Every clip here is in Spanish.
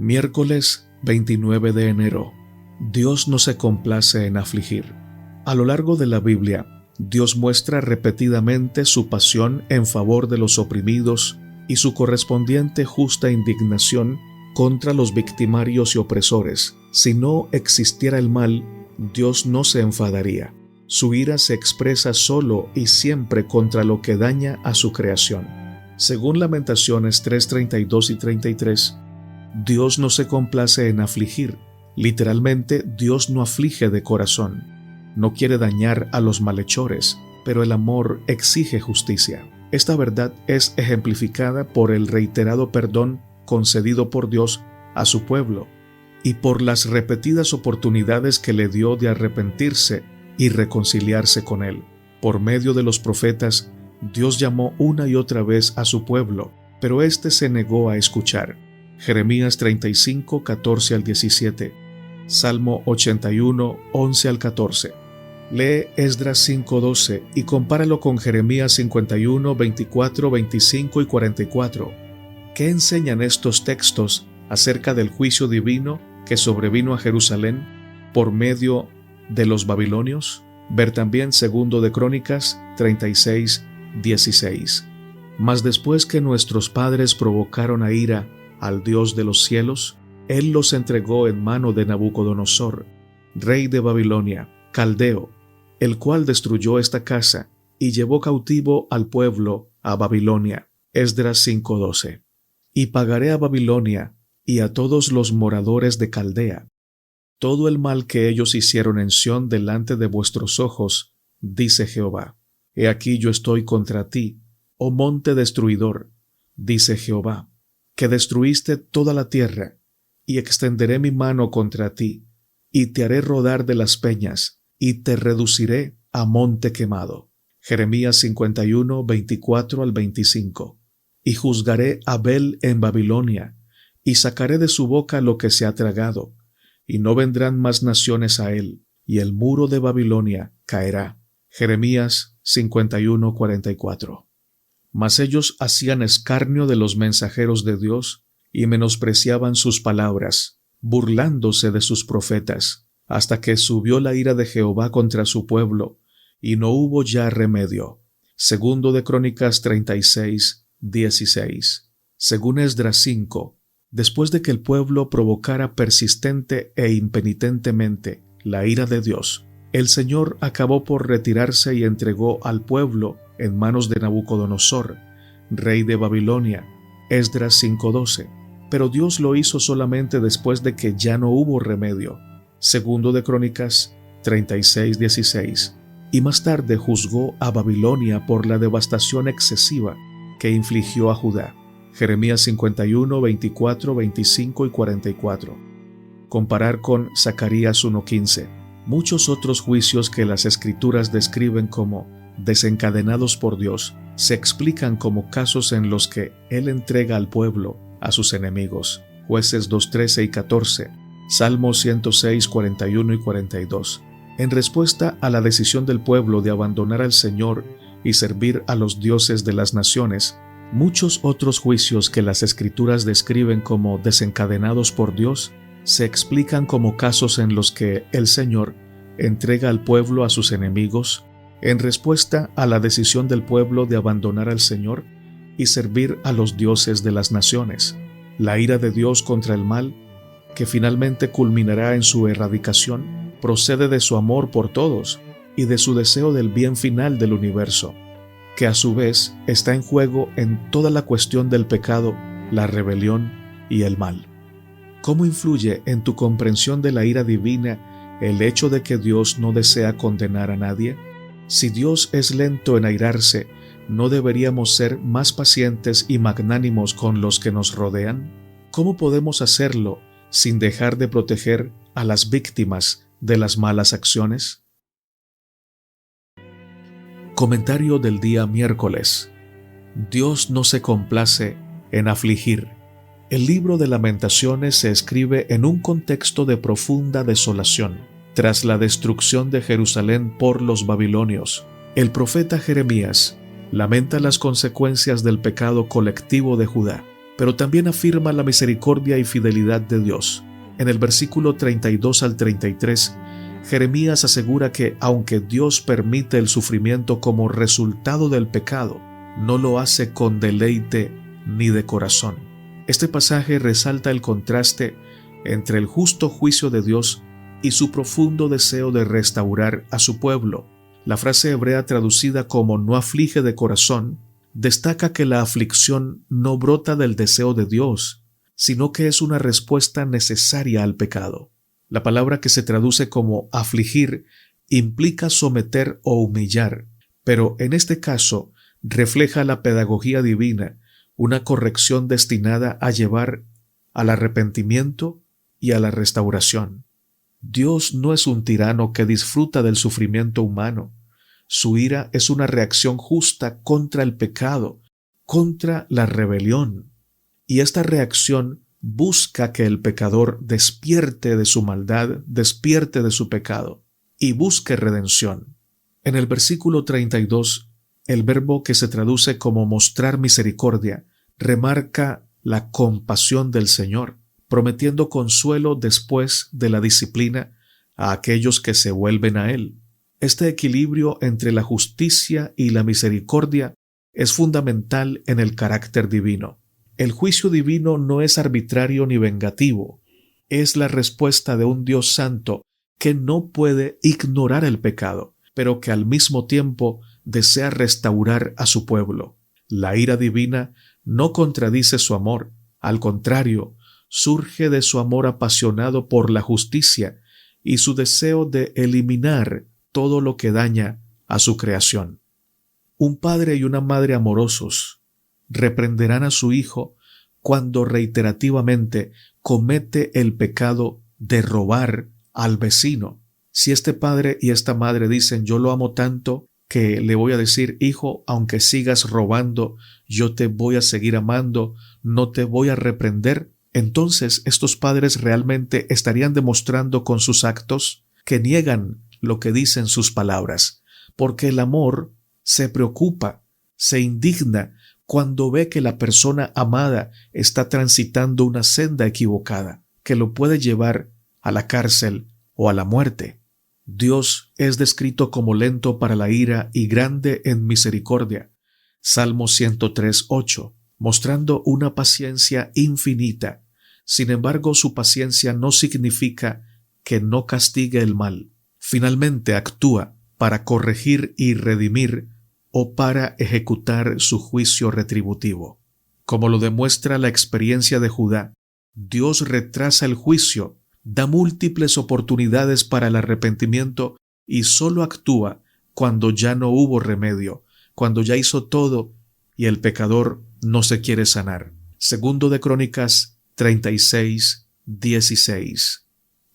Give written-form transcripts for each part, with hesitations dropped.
Miércoles 29 de enero. Dios no se complace en afligir. A lo largo de la Biblia, Dios muestra repetidamente su pasión en favor de los oprimidos y su correspondiente justa indignación contra los victimarios y opresores. Si no existiera el mal, Dios no se enfadaría. Su ira se expresa solo y siempre contra lo que daña a su creación. Según Lamentaciones 3:32 y 33, Dios no se complace en afligir. Literalmente, Dios no aflige de corazón. No quiere dañar a los malhechores, pero el amor exige justicia. Esta verdad es ejemplificada por el reiterado perdón concedido por Dios a su pueblo y por las repetidas oportunidades que le dio de arrepentirse y reconciliarse con él. Por medio de los profetas, Dios llamó una y otra vez a su pueblo, pero éste se negó a escuchar. Jeremías 35, 14 al 17, Salmo 81, 11 al 14. Lee Esdras 5:12 y compáralo con Jeremías 51, 24, 25 y 44. ¿Qué enseñan estos textos acerca del juicio divino que sobrevino a Jerusalén por medio de los babilonios? Ver también 2 de Crónicas 36, 16. Mas después que nuestros padres provocaron a ira al Dios de los cielos, Él los entregó en mano de Nabucodonosor, rey de Babilonia, caldeo, el cual destruyó esta casa y llevó cautivo al pueblo a Babilonia. Esdras 5:12. Y pagaré a Babilonia y a todos los moradores de Caldea todo el mal que ellos hicieron en Sión delante de vuestros ojos, dice Jehová. He aquí yo estoy contra ti, oh monte destruidor, dice Jehová, que destruiste toda la tierra, y extenderé mi mano contra ti, y te haré rodar de las peñas, y te reduciré a monte quemado. Jeremías 51, 24 al 25. Y juzgaré a Bel en Babilonia, y sacaré de su boca lo que se ha tragado, y no vendrán más naciones a él, y el muro de Babilonia caerá. Jeremías 51, 44. Mas ellos hacían escarnio de los mensajeros de Dios y menospreciaban sus palabras, burlándose de sus profetas, hasta que subió la ira de Jehová contra su pueblo, y no hubo ya remedio. 2 de Crónicas 36, 16. Según Esdras 5, después de que el pueblo provocara persistente e impenitentemente la ira de Dios, el Señor acabó por retirarse y entregó al pueblo en manos de Nabucodonosor, rey de Babilonia. Esdras 5:12. Pero Dios lo hizo solamente después de que ya no hubo remedio. 2 de Crónicas 36:16. Y más tarde juzgó a Babilonia por la devastación excesiva que infligió a Judá. Jeremías 51, 24, 25 y 44. Comparar con Zacarías 1:15. Muchos otros juicios que las Escrituras describen como desencadenados por Dios se explican como casos en los que Él entrega al pueblo a sus enemigos. Jueces 2:13 y 14, Salmos 106, 41 y 42. En respuesta a la decisión del pueblo de abandonar al Señor y servir a los dioses de las naciones, muchos otros juicios que las Escrituras describen como desencadenados por Dios se explican como casos en los que el Señor entrega al pueblo a sus enemigos en respuesta a la decisión del pueblo de abandonar al Señor y servir a los dioses de las naciones. La ira de Dios contra el mal, que finalmente culminará en su erradicación, procede de su amor por todos y de su deseo del bien final del universo, que a su vez está en juego en toda la cuestión del pecado, la rebelión y el mal. ¿Cómo influye en tu comprensión de la ira divina el hecho de que Dios no desea condenar a nadie? Si Dios es lento en airarse, ¿no deberíamos ser más pacientes y magnánimos con los que nos rodean? ¿Cómo podemos hacerlo sin dejar de proteger a las víctimas de las malas acciones? Comentario del día miércoles. Dios no se complace en afligir. El libro de Lamentaciones se escribe en un contexto de profunda desolación. Tras la destrucción de Jerusalén por los babilonios, el profeta Jeremías lamenta las consecuencias del pecado colectivo de Judá. pero también afirma la misericordia y fidelidad de Dios. En el versículo 32 al 33, Jeremías asegura que aunque Dios permite el sufrimiento como resultado del pecado, no lo hace con deleite ni de corazón. Este pasaje resalta el contraste entre el justo juicio de Dios y su profundo deseo de restaurar a su pueblo. La frase hebrea traducida como no aflige de corazón destaca que la aflicción no brota del deseo de Dios, sino que es una respuesta necesaria al pecado. La palabra que se traduce como afligir implica someter o humillar, pero en este caso refleja la pedagogía divina, una corrección destinada a llevar al arrepentimiento y a la restauración. Dios no es un tirano que disfruta del sufrimiento humano. Su ira es una reacción justa contra el pecado, contra la rebelión. Y esta reacción busca que el pecador despierte de su maldad, despierte de su pecado y busque redención. En el versículo 32, el verbo que se traduce como mostrar misericordia remarca la compasión del Señor, prometiendo consuelo después de la disciplina a aquellos que se vuelven a Él. Este equilibrio entre la justicia y la misericordia es fundamental en el carácter divino. El juicio divino no es arbitrario ni vengativo, es la respuesta de un Dios santo que no puede ignorar el pecado, pero que al mismo tiempo desea restaurar a su pueblo. La ira divina no contradice su amor, al contrario, surge de su amor apasionado por la justicia y su deseo de eliminar todo lo que daña a su creación. Un padre y una madre amorosos reprenderán a su hijo cuando reiterativamente comete el pecado de robar al vecino. Si este padre y esta madre dicen yo lo amo tanto que le voy a decir hijo, aunque sigas robando, yo te voy a seguir amando, no te voy a reprender, entonces estos padres realmente estarían demostrando con sus actos que niegan lo que dicen sus palabras, porque el amor se preocupa, se indigna cuando ve que la persona amada está transitando una senda equivocada, que lo puede llevar a la cárcel o a la muerte. Dios es descrito como lento para la ira y grande en misericordia. Salmo 103:8, mostrando una paciencia infinita. Sin embargo, su paciencia no significa que no castigue el mal. Finalmente actúa para corregir y redimir o para ejecutar su juicio retributivo. Como lo demuestra la experiencia de Judá, Dios retrasa el juicio, da múltiples oportunidades para el arrepentimiento y solo actúa cuando ya no hubo remedio, cuando ya hizo todo y el pecador no se quiere sanar. Segundo de Crónicas 36:16.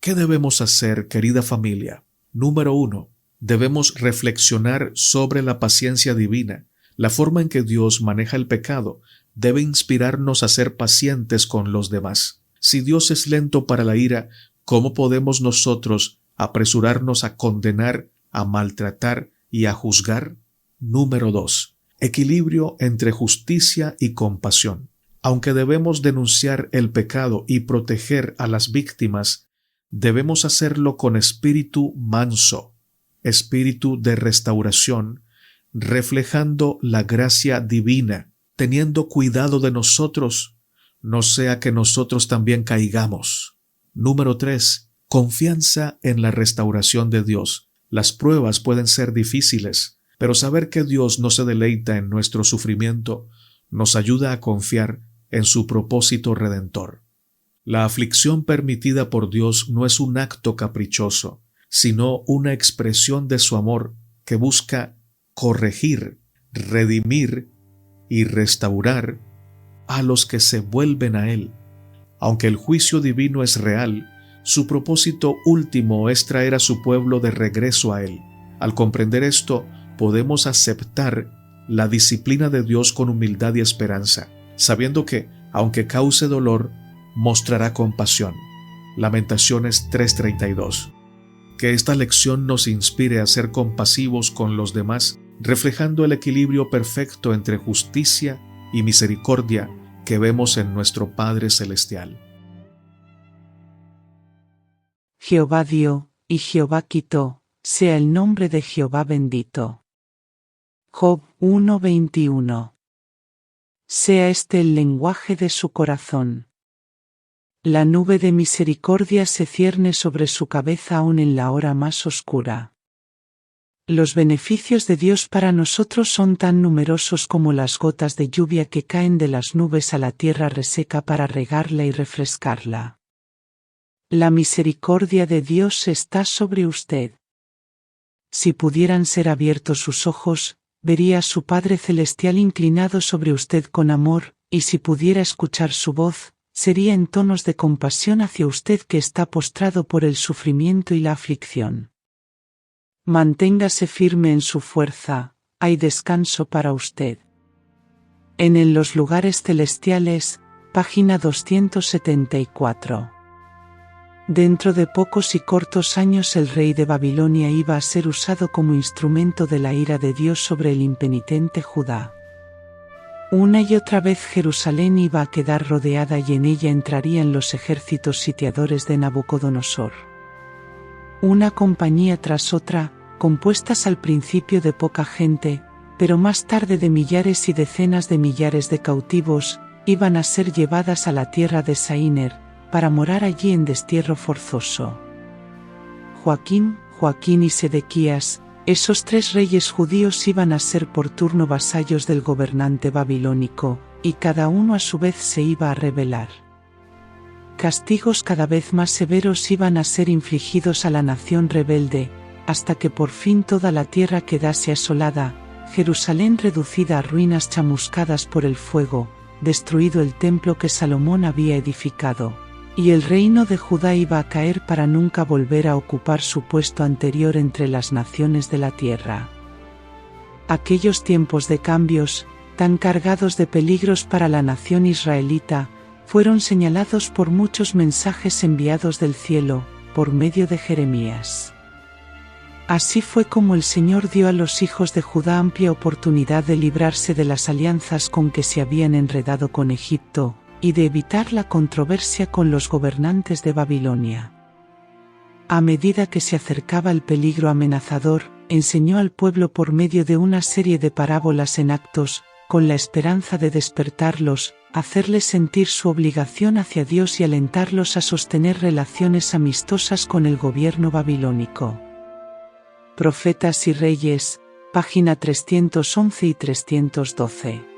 ¿Qué debemos hacer, querida familia? Número 1. Debemos reflexionar sobre la paciencia divina. La forma en que Dios maneja el pecado debe inspirarnos a ser pacientes con los demás. Si Dios es lento para la ira, ¿cómo podemos nosotros apresurarnos a condenar, a maltratar y a juzgar? Número 2. Equilibrio entre justicia y compasión. Aunque debemos denunciar el pecado y proteger a las víctimas, debemos hacerlo con espíritu manso, espíritu de restauración, reflejando la gracia divina, teniendo cuidado de nosotros, no sea que nosotros también caigamos. Número 3. Confianza en la restauración de Dios. Las pruebas pueden ser difíciles, pero saber que Dios no se deleita en nuestro sufrimiento nos ayuda a confiar en su propósito redentor. La aflicción permitida por Dios no es un acto caprichoso, sino una expresión de su amor que busca corregir, redimir y restaurar a los que se vuelven a Él. Aunque el juicio divino es real, su propósito último es traer a su pueblo de regreso a Él. Al comprender esto, podemos aceptar la disciplina de Dios con humildad y esperanza, sabiendo que, aunque cause dolor, mostrará compasión. Lamentaciones 3:32. Que esta lección nos inspire a ser compasivos con los demás, reflejando el equilibrio perfecto entre justicia y misericordia que vemos en nuestro Padre Celestial. Jehová dio, y Jehová quitó, sea el nombre de Jehová bendito. Job 1:21. Sea este el lenguaje de su corazón. La nube de misericordia se cierne sobre su cabeza aún en la hora más oscura. Los beneficios de Dios para nosotros son tan numerosos como las gotas de lluvia que caen de las nubes a la tierra reseca para regarla y refrescarla. La misericordia de Dios está sobre usted. Si pudieran ser abiertos sus ojos, vería a su Padre Celestial inclinado sobre usted con amor, y si pudiera escuchar su voz, sería en tonos de compasión hacia usted que está postrado por el sufrimiento y la aflicción. Manténgase firme en su fuerza, hay descanso para usted. En los lugares celestiales, página 274. Dentro de pocos y cortos años el rey de Babilonia iba a ser usado como instrumento de la ira de Dios sobre el impenitente Judá. Una y otra vez Jerusalén iba a quedar rodeada y en ella entrarían los ejércitos sitiadores de Nabucodonosor. Una compañía tras otra, compuestas al principio de poca gente, pero más tarde de millares y decenas de millares de cautivos, iban a ser llevadas a la tierra de Saíner, para morar allí en destierro forzoso. Joaquín y Sedequías, esos tres reyes judíos iban a ser por turno vasallos del gobernante babilónico, y cada uno a su vez se iba a rebelar. Castigos cada vez más severos iban a ser infligidos a la nación rebelde, hasta que por fin toda la tierra quedase asolada, Jerusalén reducida a ruinas chamuscadas por el fuego, destruido el templo que Salomón había edificado, y el reino de Judá iba a caer para nunca volver a ocupar su puesto anterior entre las naciones de la tierra. Aquellos tiempos de cambios, tan cargados de peligros para la nación israelita, fueron señalados por muchos mensajes enviados del cielo, por medio de Jeremías. Así fue como el Señor dio a los hijos de Judá amplia oportunidad de librarse de las alianzas con que se habían enredado con Egipto, y de evitar la controversia con los gobernantes de Babilonia. A medida que se acercaba el peligro amenazador, enseñó al pueblo por medio de una serie de parábolas en actos, con la esperanza de despertarlos, hacerles sentir su obligación hacia Dios y alentarlos a sostener relaciones amistosas con el gobierno babilónico. Profetas y Reyes, página 311 y 312.